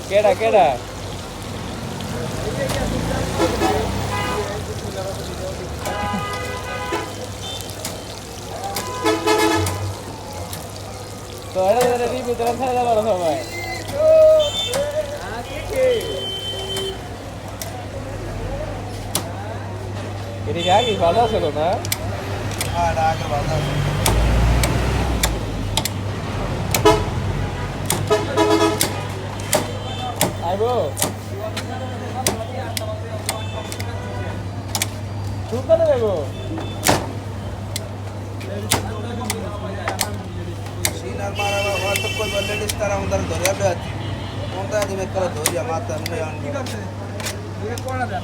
কেডা কেডা তো এরা রিভিউ দেন ছেড়ে দাও সবাই এদিকে আগে ভালো ছিল না হ্যাঁ আগে ভালো আছে আইবো সুন্দর দেবো सीनर मारा व्हाट्सएप को लेडीज तारा उधर धरिया पे आती कौन ता दिमे कर धरिया माता में आन ठीक আছে ये कोना दे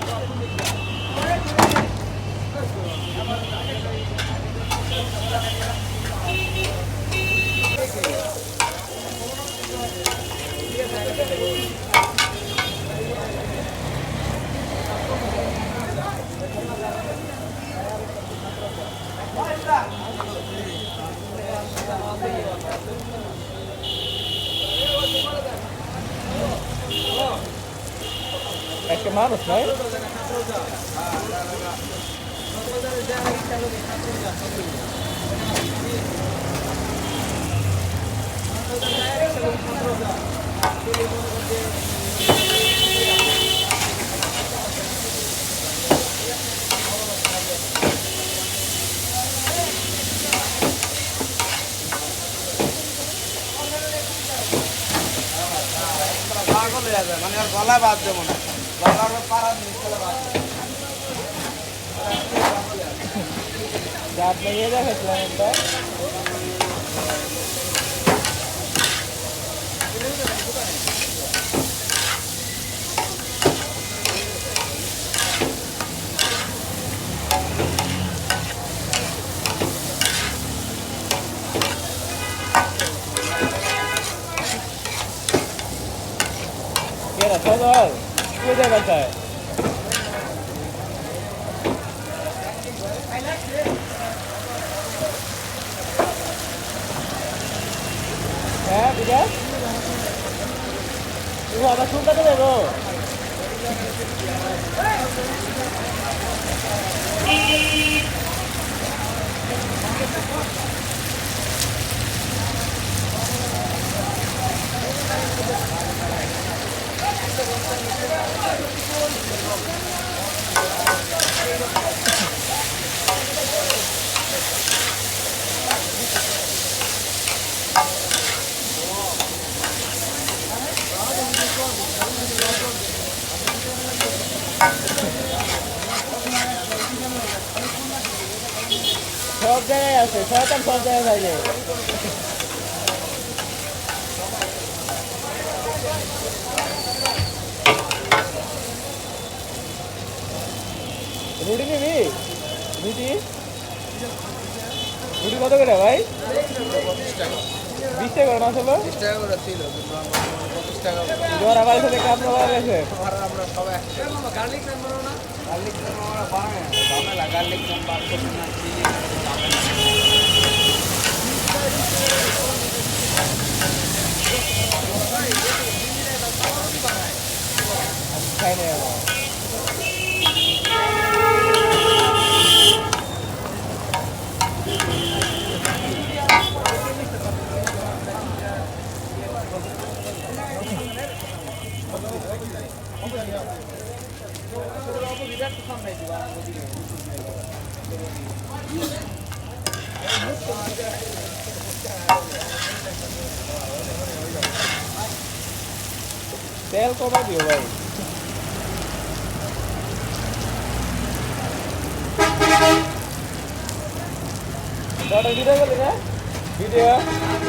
একটা মানুষ নাই পাগল হয়ে যাবে মানে আর গলা বাদ দেব না গলার পাড়া নিচে বাদ জাত লাগিয়ে দেখাচ্ছিলাম একটা কেরা সদর কে দেখাচ্ছে হ্যাঁ বিকাশ তুমি আবার শুনতে দেবো সব জায়গায় আছে শয়তান সব জায়গায় থাকে রুটি নিবি রুটি রুটি কত করে ভাই 20 টাকা করে মাছ হলো 20 টাকা করে ছিল 25 টাকা জোর আবার সাথে কাপ নেওয়া গেছে আমরা সবাই গার্লিক নাম বলো না গার্লিক নাম আমরা বানাই ঝামেলা গার্লিক নাম বার করতে না চিনি খাই নেই আবার তেল কমা দিও ভাই ভিডিও করলি না ভিডিও